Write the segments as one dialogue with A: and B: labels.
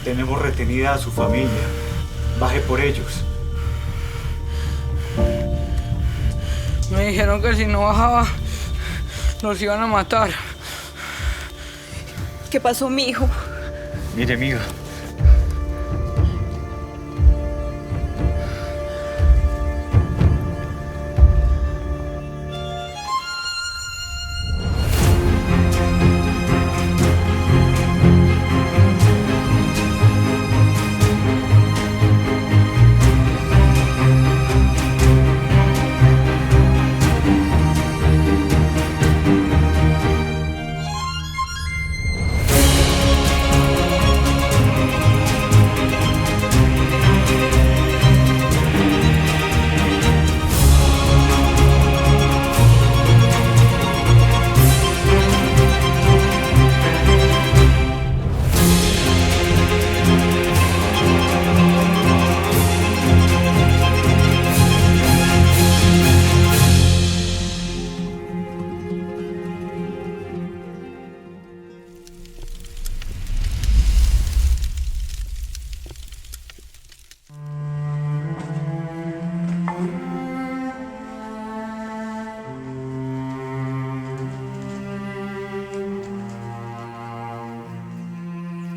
A: Tenemos retenida a su familia. Baje por ellos.
B: Me dijeron que si no bajaba, nos iban a matar.
C: ¿Qué pasó, mi hijo?
A: Mire, amiga.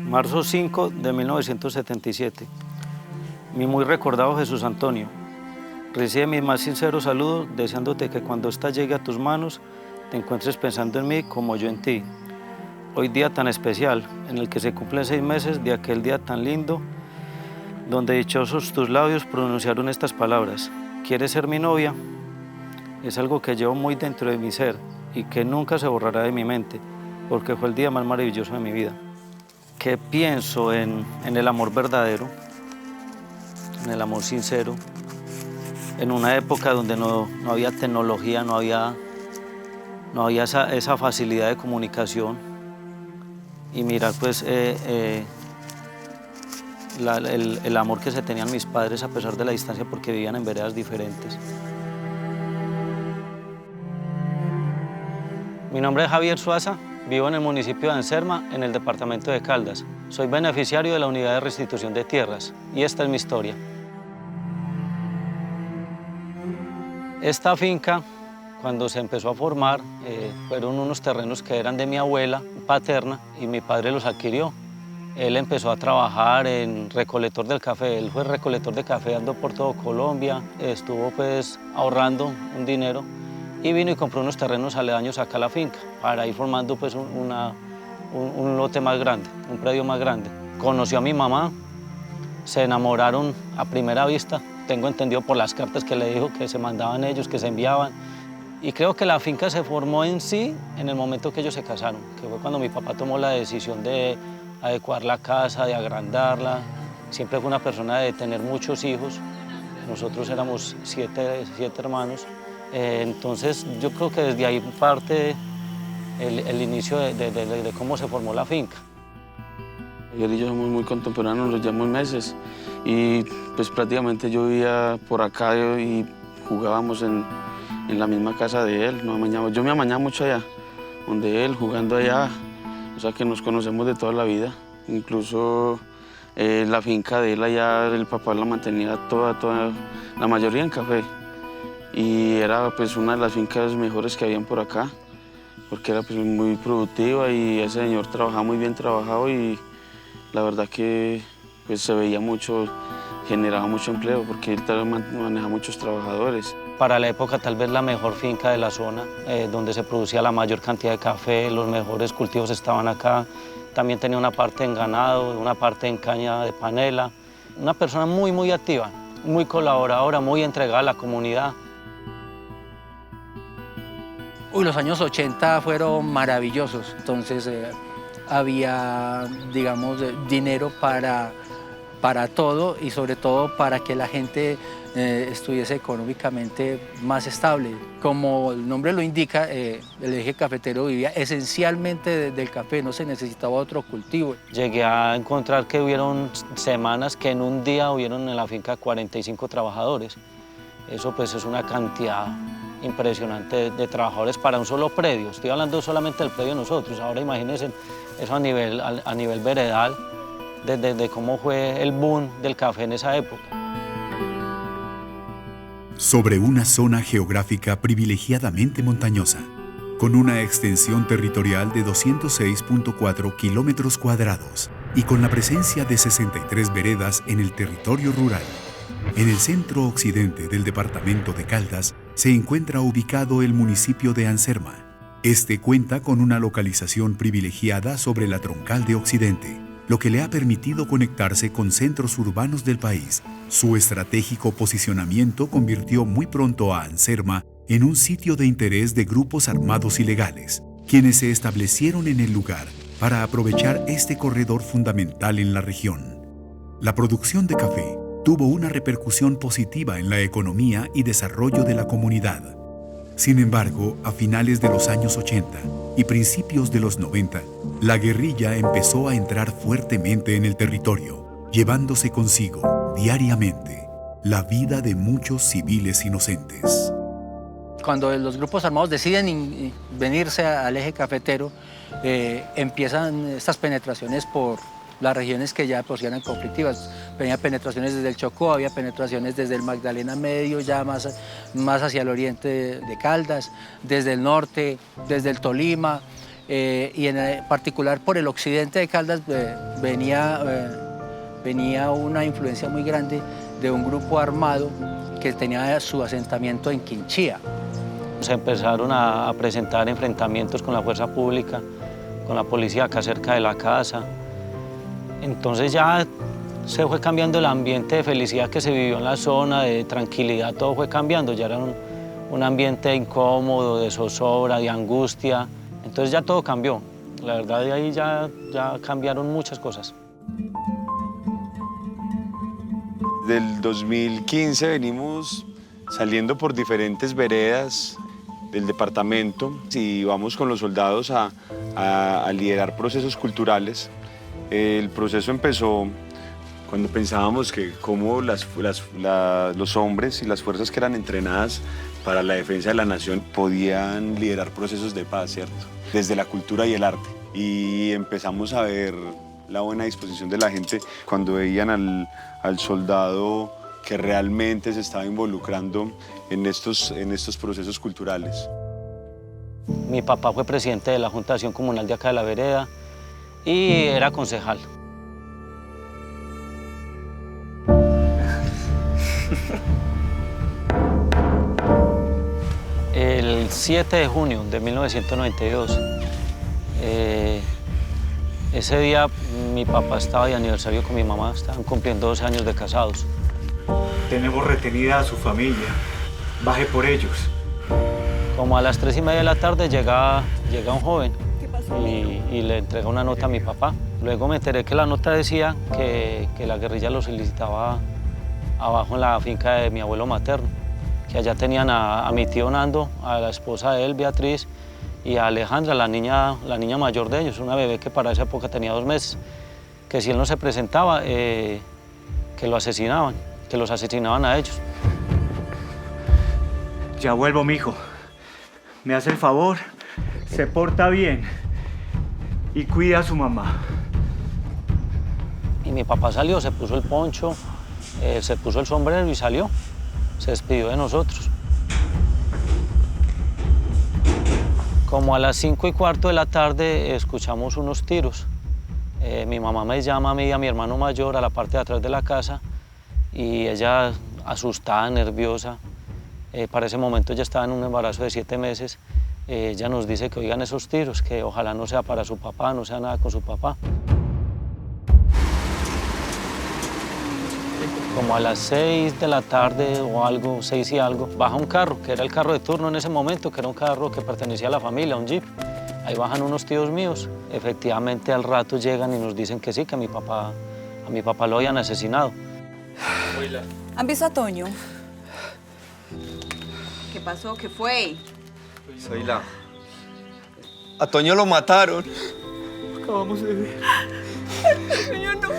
D: Marzo 5 de 1977. Mi muy recordado Jesús Antonio, recibe mis más sinceros saludos deseándote que cuando ésta llegue a tus manos te encuentres pensando en mí como yo en ti. Hoy día tan especial, en el que se cumplen 6 meses de aquel día tan lindo, donde dichosos tus labios pronunciaron estas palabras: ¿quieres ser mi novia? Es algo que llevo muy dentro de mi ser y que nunca se borrará de mi mente, porque fue el día más maravilloso de mi vida. ¿Qué pienso en el amor verdadero, en el amor sincero, en una época donde no había tecnología, no había esa facilidad de comunicación? Y mirar pues el amor que se tenían mis padres a pesar de la distancia, porque vivían en veredas diferentes. Mi nombre es Javier Suaza. Vivo en el municipio de Anserma, en el departamento de Caldas. Soy beneficiario de la Unidad de Restitución de Tierras y esta es mi historia. Esta finca, cuando se empezó a formar, fueron unos terrenos que eran de mi abuela paterna y mi padre los adquirió. Él empezó a trabajar en recolector del café. Él fue recolector de café, andó por todo Colombia, estuvo pues ahorrando un dinero y vino y compró unos terrenos aledaños acá a la finca para ir formando pues un lote más grande, un predio más grande. Conoció a mi mamá, se enamoraron a primera vista, tengo entendido por las cartas que le dijo que se mandaban ellos, que se enviaban. Y creo que la finca se formó en sí en el momento que ellos se casaron, que fue cuando mi papá tomó la decisión de adecuar la casa, de agrandarla. Siempre fue una persona de tener muchos hijos. Nosotros éramos siete hermanos. Entonces yo creo que desde ahí parte el inicio de cómo se formó la finca.
E: Él y yo somos muy contemporáneos, nos llevamos meses y pues prácticamente yo vivía por acá y jugábamos en la misma casa de él. Yo me amañaba mucho allá, donde él, jugando allá, o sea que nos conocemos de toda la vida. Incluso la finca de él allá, el papá la mantenía toda, la mayoría en café. Y era pues una de las fincas mejores que habían por acá, porque era pues muy productiva y ese señor trabajaba muy bien trabajado y la verdad que pues se veía mucho, generaba mucho empleo porque él maneja muchos trabajadores.
D: Para la época tal vez la mejor finca de la zona, donde se producía la mayor cantidad de café, los mejores cultivos estaban acá. También tenía una parte en ganado, una parte en caña de panela. Una persona muy, muy activa, muy colaboradora, muy entregada a la comunidad.
F: Los años 80 fueron maravillosos, entonces había, digamos, dinero para todo y sobre todo para que la gente estuviese económicamente más estable. Como el nombre lo indica, el eje cafetero vivía esencialmente del café, no se necesitaba otro cultivo.
D: Llegué a encontrar que hubieron semanas que en un día hubieron en la finca 45 trabajadores. Eso pues es una cantidad impresionante de trabajadores para un solo predio. Estoy hablando solamente del predio de nosotros. Ahora imagínense eso a nivel veredal, de cómo fue el boom del café en esa época.
C: Sobre una zona geográfica privilegiadamente montañosa, con una extensión territorial de 206.4 kilómetros cuadrados y con la presencia de 63 veredas en el territorio rural. En el centro occidente del departamento de Caldas se encuentra ubicado el municipio de Anserma. Este cuenta con una localización privilegiada sobre la troncal de Occidente, lo que le ha permitido conectarse con centros urbanos del país. Su estratégico posicionamiento convirtió muy pronto a Anserma en un sitio de interés de grupos armados ilegales, quienes se establecieron en el lugar para aprovechar este corredor fundamental en la región. La producción de café tuvo una repercusión positiva en la economía y desarrollo de la comunidad. Sin embargo, a finales de los años 80 y principios de los 90, la guerrilla empezó a entrar fuertemente en el territorio, llevándose consigo, diariamente, la vida de muchos civiles inocentes.
F: Cuando los grupos armados deciden venirse al eje cafetero, empiezan estas penetraciones por las regiones que ya eran conflictivas. Había penetraciones desde el Chocó, había penetraciones desde el Magdalena Medio, ya más hacia el oriente de Caldas, desde el norte, desde el Tolima, y en particular por el occidente de Caldas venía una influencia muy grande de un grupo armado que tenía su asentamiento en Quinchía.
D: Se empezaron a presentar enfrentamientos con la fuerza pública, con la policía acá cerca de la casa. Entonces ya se fue cambiando el ambiente de felicidad que se vivió en la zona, de tranquilidad, todo fue cambiando. Ya era un ambiente incómodo, de zozobra, de angustia. Entonces ya todo cambió. La verdad, de ahí ya cambiaron muchas cosas.
G: Del 2015 venimos saliendo por diferentes veredas del departamento y vamos con los soldados a liderar procesos culturales. El proceso empezó cuando pensábamos que cómo los hombres y las fuerzas que eran entrenadas para la defensa de la nación podían liderar procesos de paz, ¿cierto? Desde la cultura y el arte. Y empezamos a ver la buena disposición de la gente cuando veían al soldado que realmente se estaba involucrando en estos procesos culturales.
D: Mi papá fue presidente de la Junta de Acción Comunal de acá de la vereda y era concejal. El 7 de junio de 1992, ese día mi papá estaba de aniversario con mi mamá, estaban cumpliendo 12 años de casados.
A: Tenemos retenida a su familia. Baje por ellos.
D: Como a las 3:30 de la tarde llega un joven y le entrega una nota a mi papá. Luego me enteré que la nota decía que la guerrilla lo solicitaba abajo en la finca de mi abuelo materno, que allá tenían a mi tío Nando, a la esposa de él, Beatriz, y a Alejandra, la niña mayor de ellos, una bebé que para esa época tenía 2 meses, que si él no se presentaba, que lo asesinaban, que los asesinaban a ellos.
A: Ya vuelvo, mijo. Me hace el favor, se porta bien y cuida a su mamá.
D: Y mi papá salió, se puso el poncho, se puso el sombrero y salió. Se despidió de nosotros. Como a las 5:15 de la tarde escuchamos unos tiros. Mi mamá me llama a mí y a mi hermano mayor a la parte de atrás de la casa y ella, asustada, nerviosa, para ese momento ya estaba en un embarazo de 7 meses, ella nos dice que oigan esos tiros, que ojalá no sea para su papá, no sea nada con su papá. Como a las 6 de la tarde o algo, 6 y algo, baja un carro, que era el carro de turno en ese momento, que era un carro que pertenecía a la familia, un jeep. Ahí bajan unos tíos míos. Efectivamente, al rato llegan y nos dicen que sí, que a mi papá lo habían asesinado.
H: ¿Han visto a Toño? pasó? ¿Qué fue?
I: Zoila, a Toño lo mataron.
A: Acabamos de ver.
H: Yo no.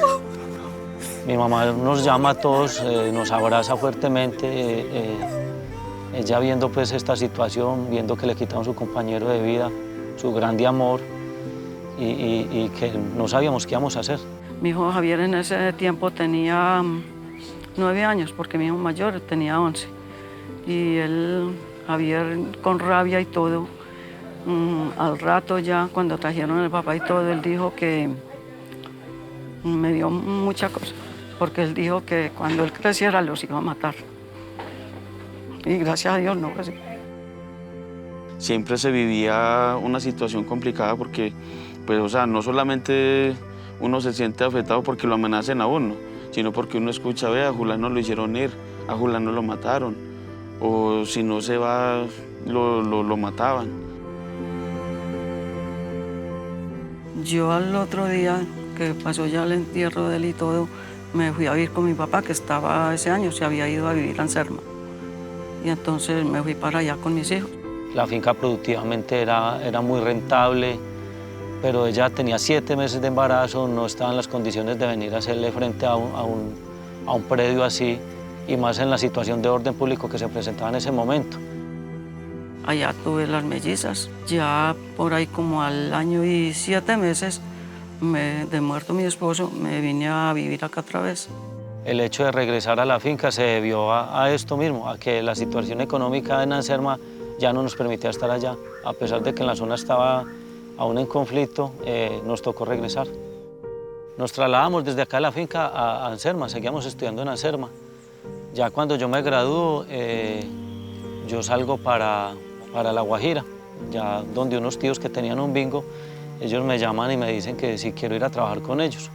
D: Mi mamá nos llama a todos, nos abraza fuertemente. Ella viendo pues esta situación, viendo que le quitaron su compañero de vida, su grande amor, y que no sabíamos qué íbamos a hacer.
J: Mi hijo Javier en ese tiempo tenía 9 años, porque mi hijo mayor tenía 11. Y Javier, con rabia y todo, al rato ya, cuando trajeron al papá y todo, él dijo que me dio mucha cosa, porque él dijo que cuando él creciera los iba a matar. Y gracias a Dios no fue así.
E: Siempre se vivía una situación complicada porque, pues, o sea, no solamente uno se siente afectado porque lo amenacen a uno, sino porque uno escucha, ve, a Julano lo hicieron ir, a Julano lo mataron, o si no se va, lo mataban.
J: Yo al otro día, que pasó ya el entierro de él y todo, me fui a vivir con mi papá, que estaba ese año, se había ido a vivir a Anserma. Y entonces me fui para allá con mis hijos.
D: La finca productivamente era muy rentable, pero ella tenía 7 meses de embarazo, no estaba en las condiciones de venir a hacerle frente a un predio así, y más en la situación de orden público que se presentaba en ese momento.
J: Allá tuve las mellizas, ya por ahí como al año y 7 meses de muerto mi esposo, me vine a vivir acá otra vez.
D: El hecho de regresar a la finca se debió a esto mismo, a que la situación económica en Anserma ya no nos permitía estar allá. A pesar de que en la zona estaba aún en conflicto, nos tocó regresar. Nos trasladamos desde acá a la finca a Anserma, seguíamos estudiando en Anserma. Ya cuando yo me gradúo, yo salgo para La Guajira, ya donde unos tíos que tenían un bingo, ellos me llaman y me dicen que si quiero ir a trabajar con ellos.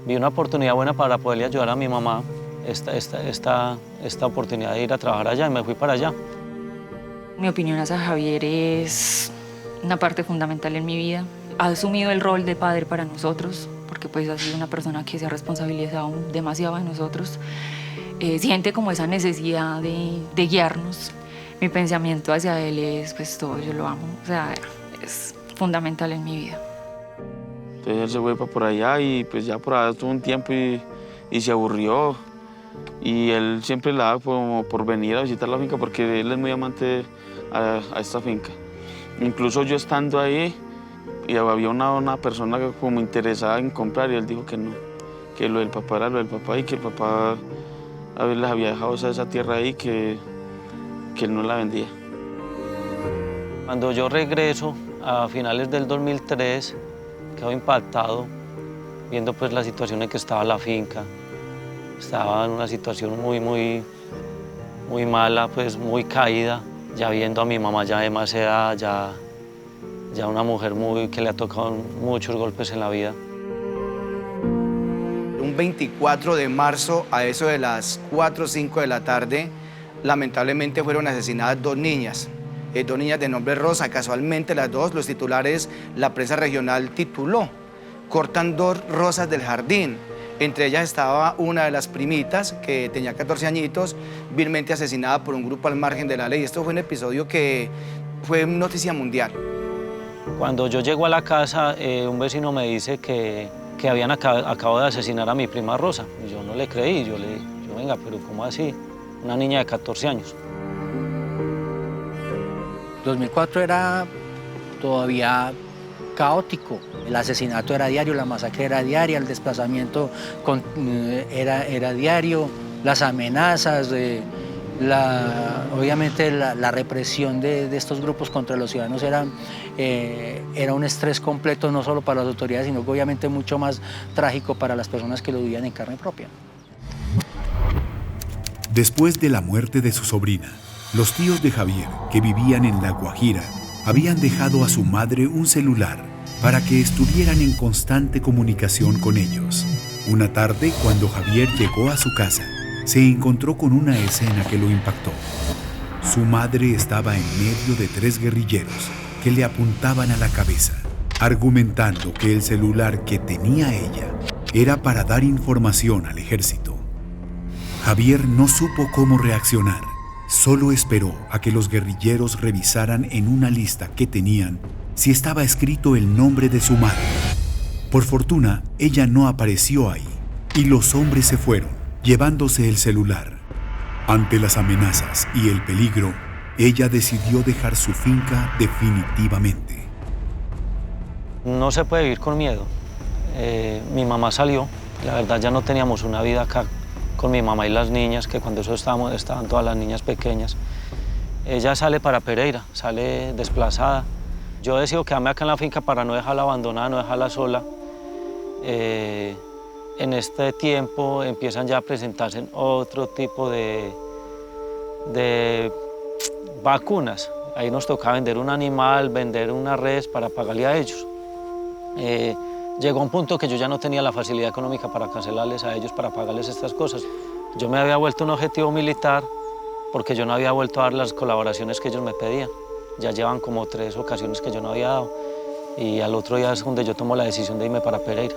D: Vi una oportunidad buena para poderle ayudar a mi mamá, esta oportunidad de ir a trabajar allá, y me fui para allá.
K: Mi opinión hacia Javier es una parte fundamental en mi vida. Ha asumido el rol de padre para nosotros, porque pues ha sido una persona que se ha responsabilizado demasiado de nosotros. Siente como esa necesidad de guiarnos. Mi pensamiento hacia él es, pues todo, yo lo amo, o sea, es fundamental en mi vida.
E: Entonces él se fue para por allá y pues ya por allá estuvo un tiempo y se aburrió. Y él siempre le daba como por venir a visitar la finca porque él es muy amante a esta finca. Incluso yo estando ahí, y había una persona como interesada en comprar y él dijo que no, que lo del papá era lo del papá y que el papá les había dejado esa tierra ahí que él no la vendía.
D: Cuando yo regreso a finales del 2003, quedo impactado viendo pues la situación en que estaba la finca. Estaba en una situación muy mala, pues muy caída, ya viendo a mi mamá ya de más edad, ya una mujer que le ha tocado muchos golpes en la vida.
L: Un 24 de marzo, a eso de las 4 o 5 de la tarde, lamentablemente fueron asesinadas 2 niñas. 2 niñas de nombre Rosa, casualmente las 2, los titulares, la prensa regional tituló, cortan 2 rosas del jardín. Entre ellas estaba una de las primitas, que tenía 14 añitos, vilmente asesinada por un grupo al margen de la ley. Esto fue un episodio que fue noticia mundial.
D: Cuando yo llego a la casa, un vecino me dice que habían acabado de asesinar a mi prima Rosa. Y yo no le creí, yo venga, pero ¿cómo así? Una niña de 14 años.
F: 2004 era todavía caótico. El asesinato era diario, la masacre era diaria, el desplazamiento era diario, las amenazas, obviamente la represión de estos grupos contra los ciudadanos era un estrés completo, no solo para las autoridades, sino que obviamente mucho más trágico para las personas que lo vivían en carne propia.
C: Después de la muerte de su sobrina, los tíos de Javier, que vivían en La Guajira, habían dejado a su madre un celular para que estuvieran en constante comunicación con ellos. Una tarde, cuando Javier llegó a su casa, se encontró con una escena que lo impactó. Su madre estaba en medio de 3 guerrilleros que le apuntaban a la cabeza, argumentando que el celular que tenía ella era para dar información al ejército. Javier no supo cómo reaccionar. Solo esperó a que los guerrilleros revisaran en una lista que tenían si estaba escrito el nombre de su madre. Por fortuna, ella no apareció ahí y los hombres se fueron, llevándose el celular. Ante las amenazas y el peligro, ella decidió dejar su finca definitivamente.
D: No se puede vivir con miedo. Mi mamá salió, la verdad ya no teníamos una vida acá con mi mamá y las niñas, que cuando eso estaban todas las niñas pequeñas. Ella sale para Pereira, sale desplazada. Yo decido quedarme acá en la finca para no dejarla abandonada, no dejarla sola. En este tiempo empiezan ya a presentarse otro tipo de vacunas. Ahí nos tocaba vender un animal, vender una res para pagarle a ellos. Llegó un punto que yo ya no tenía la facilidad económica para cancelarles a ellos, para pagarles estas cosas. Yo me había vuelto un objetivo militar porque yo no había vuelto a dar las colaboraciones que ellos me pedían. Ya llevan como 3 ocasiones que yo no había dado. Y al otro día es donde yo tomo la decisión de irme para Pereira.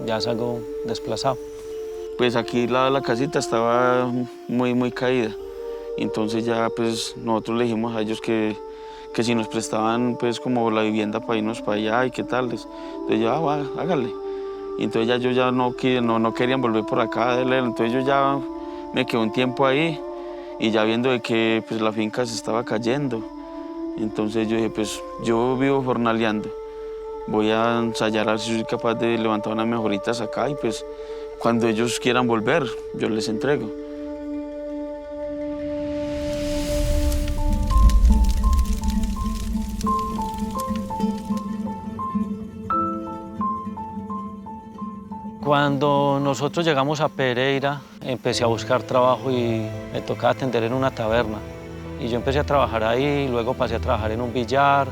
D: Ya salgo desplazado.
E: Pues aquí la casita estaba muy caída. Entonces ya pues nosotros le dijimos a ellos que si nos prestaban pues como la vivienda para irnos para allá y qué tal. Entonces yo, hágale. Y entonces ya ellos ya no querían volver por acá. Entonces yo ya me quedé un tiempo ahí y ya viendo de que pues la finca se estaba cayendo. Entonces yo dije, pues yo vivo jornaleando. Voy a ensayar a ver si soy capaz de levantar unas mejoritas acá y pues cuando ellos quieran volver, yo les entrego.
D: Cuando nosotros llegamos a Pereira, empecé a buscar trabajo y me tocaba atender en una taberna. Y yo empecé a trabajar ahí, luego pasé a trabajar en un billar.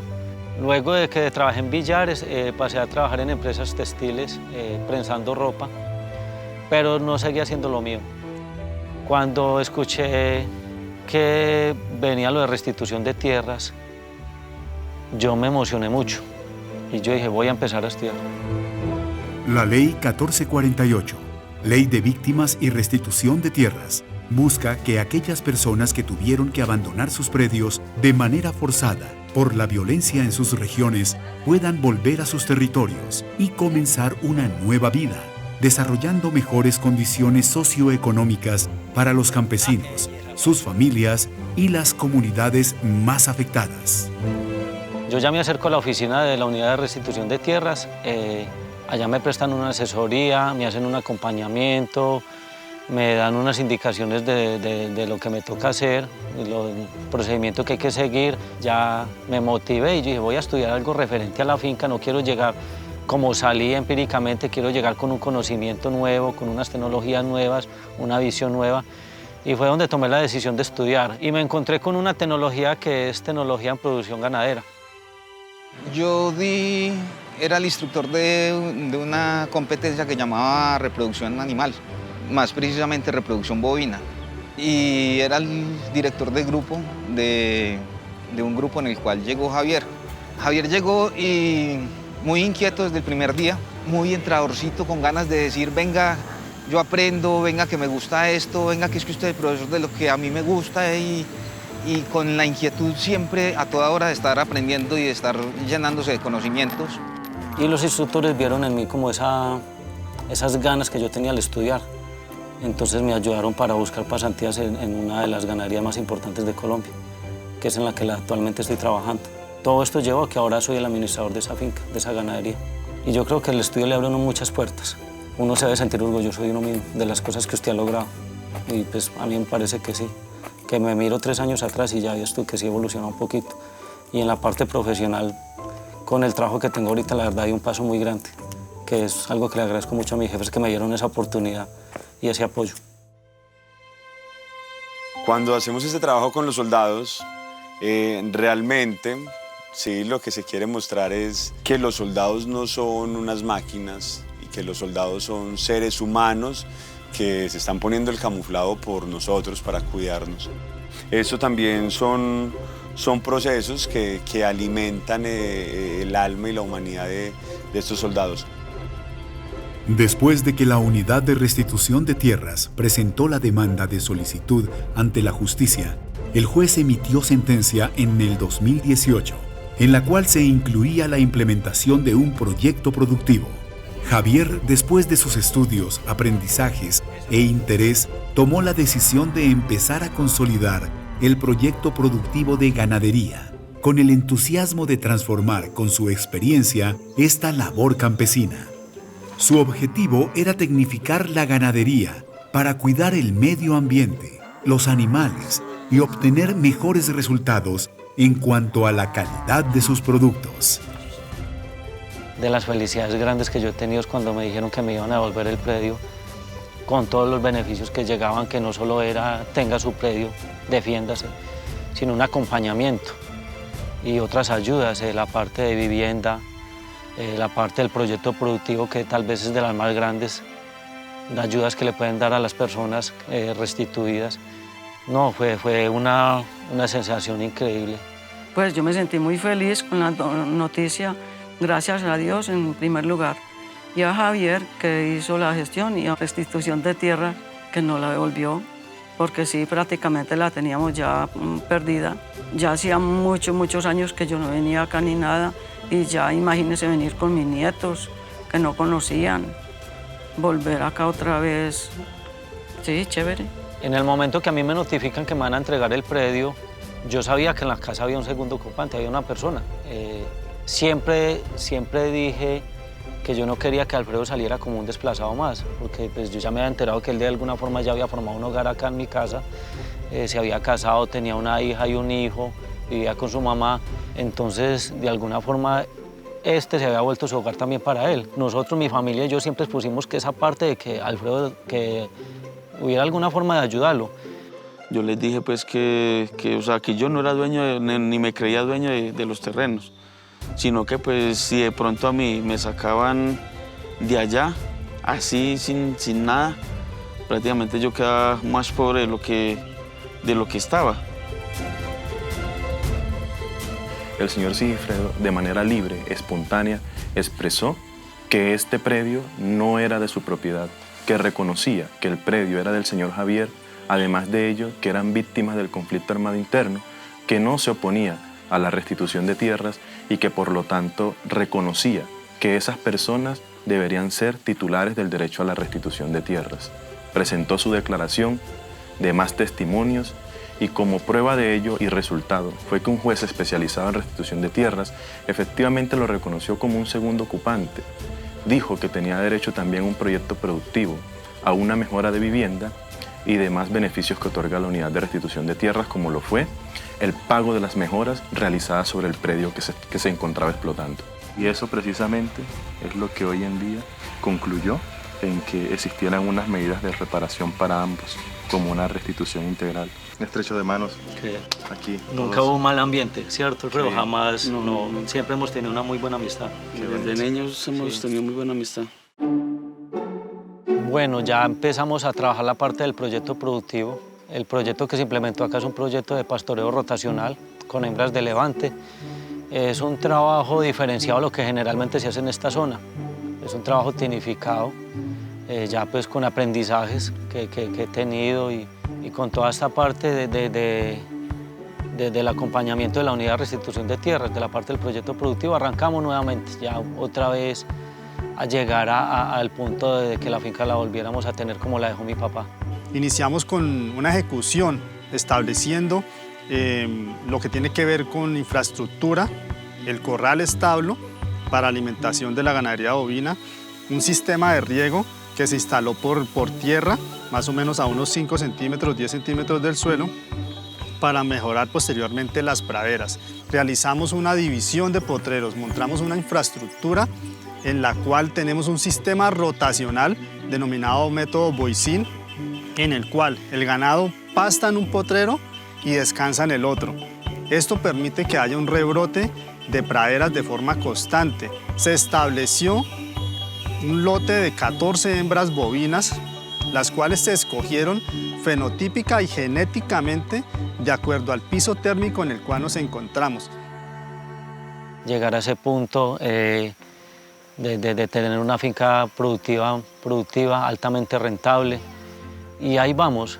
D: Luego de que trabajé en billares, pasé a trabajar en empresas textiles, prensando ropa, pero no seguía haciendo lo mío. Cuando escuché que venía lo de restitución de tierras, yo me emocioné mucho y yo dije, voy a empezar a estudiar.
C: La Ley 1448, Ley de Víctimas y Restitución de Tierras, busca que aquellas personas que tuvieron que abandonar sus predios de manera forzada por la violencia en sus regiones puedan volver a sus territorios y comenzar una nueva vida, desarrollando mejores condiciones socioeconómicas para los campesinos, sus familias y las comunidades más afectadas.
D: Yo ya me acerco a la oficina de la Unidad de Restitución de Tierras. Allá me prestan una asesoría, me hacen un acompañamiento, me dan unas indicaciones de lo que me toca hacer, el procedimiento que hay que seguir. Ya me motivé y dije, voy a estudiar algo referente a la finca, no quiero llegar como salí empíricamente, quiero llegar con un conocimiento nuevo, con unas tecnologías nuevas, una visión nueva. Y fue donde tomé la decisión de estudiar. Y me encontré con una tecnología que es tecnología en producción ganadera.
M: Yo era el instructor de una competencia que llamaba reproducción animal, más precisamente reproducción bovina. Y era el director de grupo de un grupo en el cual llegó Javier. Javier llegó y muy inquieto desde el primer día, muy entradorcito, con ganas de decir, venga, yo aprendo, venga que me gusta esto, venga que es que usted es el profesor de lo que a mí me gusta y con la inquietud siempre a toda hora de estar aprendiendo y de estar llenándose de conocimientos.
D: Y los instructores vieron en mí como esas ganas que yo tenía al estudiar. Entonces me ayudaron para buscar pasantías en una de las ganaderías más importantes de Colombia, que es en la que actualmente estoy trabajando. Todo esto llevó a que ahora soy el administrador de esa finca, de esa ganadería. Y yo creo que el estudio le abre a uno muchas puertas. Uno se debe sentir orgulloso de uno mismo, de las cosas que usted ha logrado. Y pues a mí me parece que sí, que me miro 3 años atrás y ya ves tú que sí evolucionó un poquito. Y en la parte profesional, con el trabajo que tengo ahorita, la verdad hay un paso muy grande, que es algo que le agradezco mucho a mis jefes que me dieron esa oportunidad y ese apoyo.
G: Cuando hacemos este trabajo con los soldados, realmente sí, lo que se quiere mostrar es que los soldados no son unas máquinas y que los soldados son seres humanos que se están poniendo el camuflado por nosotros para cuidarnos. Eso también son procesos que alimentan el alma y la humanidad de estos soldados.
C: Después de que la Unidad de Restitución de Tierras presentó la demanda de solicitud ante la justicia, el juez emitió sentencia en el 2018, en la cual se incluía la implementación de un proyecto productivo. Javier, después de sus estudios, aprendizajes e interés, tomó la decisión de empezar a consolidar el proyecto productivo de ganadería, con el entusiasmo de transformar con su experiencia esta labor campesina. Su objetivo era tecnificar la ganadería para cuidar el medio ambiente, los animales y obtener mejores resultados en cuanto a la calidad de sus productos.
D: De las felicidades grandes que yo he tenido es cuando me dijeron que me iban a devolver el predio, con todos los beneficios que llegaban, que no solo era tenga su predio, defiéndase, sino un acompañamiento y otras ayudas, la parte de vivienda, la parte del proyecto productivo, que tal vez es de las más grandes, de ayudas que le pueden dar a las personas restituidas. No, fue una sensación increíble.
J: Pues yo me sentí muy feliz con la noticia, gracias a Dios en primer lugar, y a Javier, que hizo la gestión y la restitución de tierra, que no la devolvió, porque sí, prácticamente la teníamos ya perdida. Ya hacía muchos años que yo no venía acá ni nada, y ya imagínense venir con mis nietos, que no conocían, volver acá otra vez. Sí, chévere.
D: En el momento que a mí me notifican que me van a entregar el predio, yo sabía que en la casa había un segundo ocupante, había una persona. Siempre dije que yo no quería que Alfredo saliera como un desplazado más, porque pues, yo ya me había enterado que él de alguna forma ya había formado un hogar acá en mi casa, se había casado, tenía una hija y un hijo, vivía con su mamá, entonces de alguna forma se había vuelto su hogar también para él. Nosotros, mi familia y yo siempre expusimos que esa parte de que Alfredo, que hubiera alguna forma de ayudarlo.
E: Yo les dije pues que yo no era dueño ni me creía dueño de los terrenos, sino que pues si de pronto a mí me sacaban de allá, así sin nada, prácticamente yo quedaba más pobre de lo que estaba.
N: El señor Sigifredo, de manera libre, espontánea, expresó que este predio no era de su propiedad, que reconocía que el predio era del señor Javier, además de ello que eran víctimas del conflicto armado interno, que no se oponía a la restitución de tierras y que por lo tanto reconocía que esas personas deberían ser titulares del derecho a la restitución de tierras. Presentó su declaración, demás testimonios, y como prueba de ello y resultado fue que un juez especializado en restitución de tierras efectivamente lo reconoció como un segundo ocupante. Dijo que tenía derecho también a un proyecto productivo, a una mejora de vivienda y demás beneficios que otorga la unidad de restitución de tierras, como lo fue el pago de las mejoras realizadas sobre el predio que se encontraba explotando. Y eso precisamente es lo que hoy en día concluyó en que existieran unas medidas de reparación para ambos, como una restitución integral. Estrecho de manos, aquí.
D: Nunca hubo un mal ambiente, ¿cierto, Alfredo?
N: Sí.
D: Jamás, no, siempre hemos tenido una muy buena amistad.
E: Desde niños hemos tenido muy buena amistad.
D: Bueno, ya empezamos a trabajar la parte del proyecto productivo. El proyecto que se implementó acá es un proyecto de pastoreo rotacional con hembras de levante. Es un trabajo diferenciado a lo que generalmente se hace en esta zona. Es un trabajo tecnificado, ya pues con aprendizajes que he tenido y con toda esta parte del acompañamiento de la unidad de restitución de tierras, de la parte del proyecto productivo, arrancamos nuevamente, ya otra vez a llegar al punto de que la finca la volviéramos a tener como la dejó mi papá.
O: Iniciamos con una ejecución estableciendo lo que tiene que ver con infraestructura, el corral establo para alimentación de la ganadería bovina, un sistema de riego que se instaló por tierra, más o menos a unos 5 centímetros, 10 centímetros del suelo, para mejorar posteriormente las praderas. Realizamos una división de potreros, montamos una infraestructura en la cual tenemos un sistema rotacional denominado método Boisín, en el cual el ganado pasta en un potrero y descansa en el otro. Esto permite que haya un rebrote de praderas de forma constante. Se estableció un lote de 14 hembras bovinas, las cuales se escogieron fenotípica y genéticamente de acuerdo al piso térmico en el cual nos encontramos.
D: Llegar a ese punto de tener una finca productiva, altamente rentable, y ahí vamos.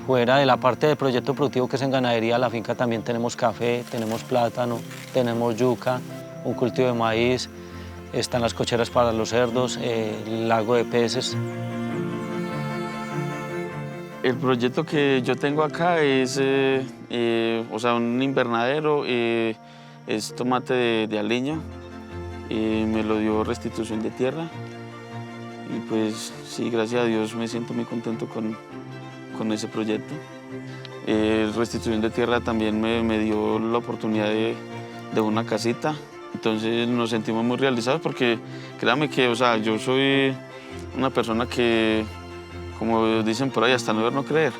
D: Fuera de la parte del proyecto productivo que es en ganadería, la finca también tenemos café, tenemos plátano, tenemos yuca, un cultivo de maíz, están las cocheras para los cerdos, el lago de peces.
E: El proyecto que yo tengo acá es un invernadero, es tomate de aliño, me lo dio Restitución de Tierra y pues sí, gracias a Dios me siento muy contento con ese proyecto. Restitución de Tierra también me dio la oportunidad de una casita, entonces nos sentimos muy realizados porque créame que yo soy una persona que, como dicen por ahí, hasta no ver no creer.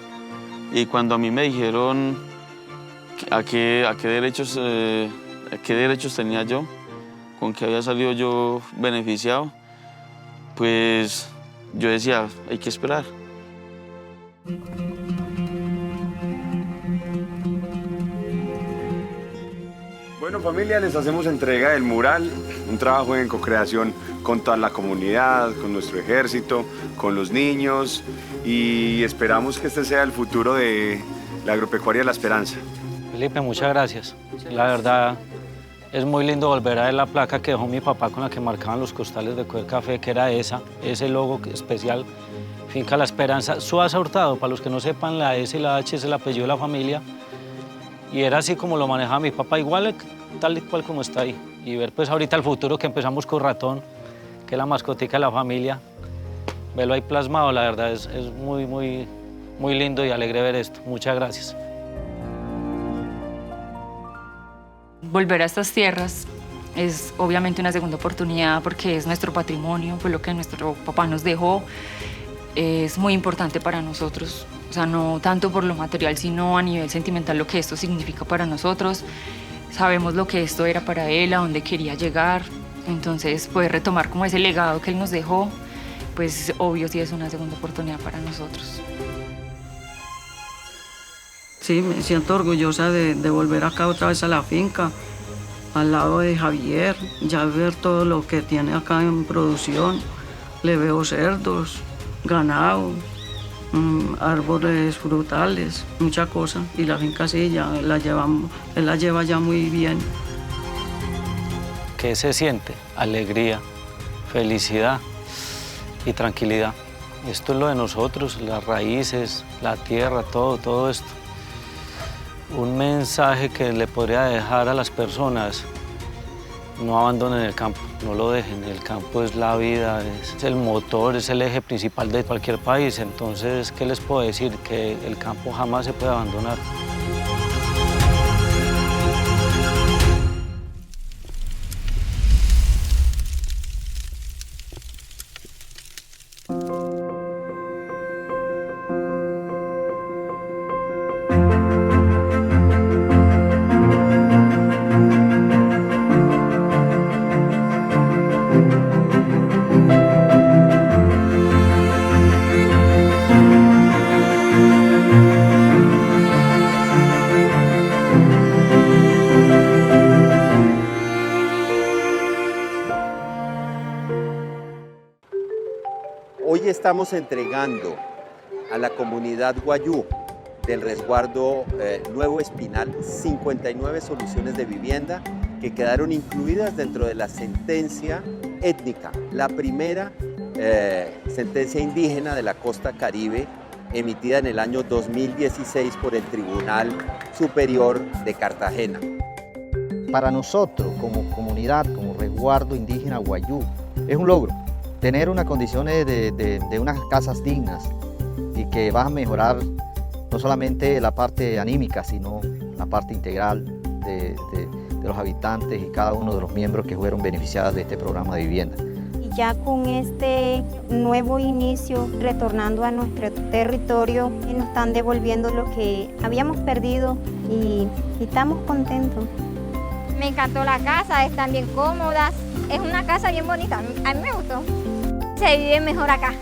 E: Y cuando a mí me dijeron a qué derechos tenía yo, con qué había salido yo beneficiado, pues yo decía, hay que esperar.
G: Bueno, familia, les hacemos entrega del mural, un trabajo en co-creación con toda la comunidad, con nuestro ejército, con los niños, y esperamos que este sea el futuro de la Agropecuaria La Esperanza.
D: Felipe, muchas gracias. La verdad, es muy lindo volver a ver la placa que dejó mi papá con la que marcaban los costales de coger café, que era ese logo especial, Finca La Esperanza. Suaza Hurtado, para los que no sepan, la S y la H es el apellido de la familia. Y era así como lo manejaba mi papá, igual, tal y cual como está ahí. Y ver pues ahorita el futuro que empezamos con Ratón, que es la mascotica de la familia, verlo ahí plasmado, la verdad es muy, muy, muy lindo y alegre ver esto. Muchas gracias.
K: Volver a estas tierras es obviamente una segunda oportunidad porque es nuestro patrimonio, fue lo que nuestro papá nos dejó. Es muy importante para nosotros, o sea, no tanto por lo material, sino a nivel sentimental lo que esto significa para nosotros. Sabemos lo que esto era para él, a dónde quería llegar, entonces poder retomar como ese legado que él nos dejó, pues obvio sí es una segunda oportunidad para nosotros.
J: Sí, me siento orgullosa de volver acá otra vez a la finca, al lado de Javier, ya ver todo lo que tiene acá en producción. Le veo cerdos, ganado, árboles frutales, mucha cosa. Y la finca sí, ya él la lleva ya muy bien.
D: ¿Qué se siente? Alegría, felicidad y tranquilidad. Esto es lo de nosotros, las raíces, la tierra, todo esto. Un mensaje que le podría dejar a las personas: no abandonen el campo, no lo dejen. El campo es la vida, es el motor, es el eje principal de cualquier país. Entonces, ¿qué les puedo decir? Que el campo jamás se puede abandonar.
P: Hoy estamos entregando a la comunidad Guayú del resguardo Nuevo Espinal 59 soluciones de vivienda que quedaron incluidas dentro de la sentencia étnica, la primera sentencia indígena de la costa Caribe emitida en el año 2016 por el Tribunal Superior de Cartagena.
Q: Para nosotros, como comunidad, como resguardo indígena Guayú, es un logro tener unas condiciones de unas casas dignas y que van a mejorar no solamente la parte anímica, sino la parte integral de los habitantes y cada uno de los miembros que fueron beneficiados de este programa de vivienda.
R: Y ya con este nuevo inicio, retornando a nuestro territorio, nos están devolviendo lo que habíamos perdido y estamos contentos.
S: Me encantó la casa, están bien cómodas, es una casa bien bonita, a mí me gustó. Se vive mejor acá.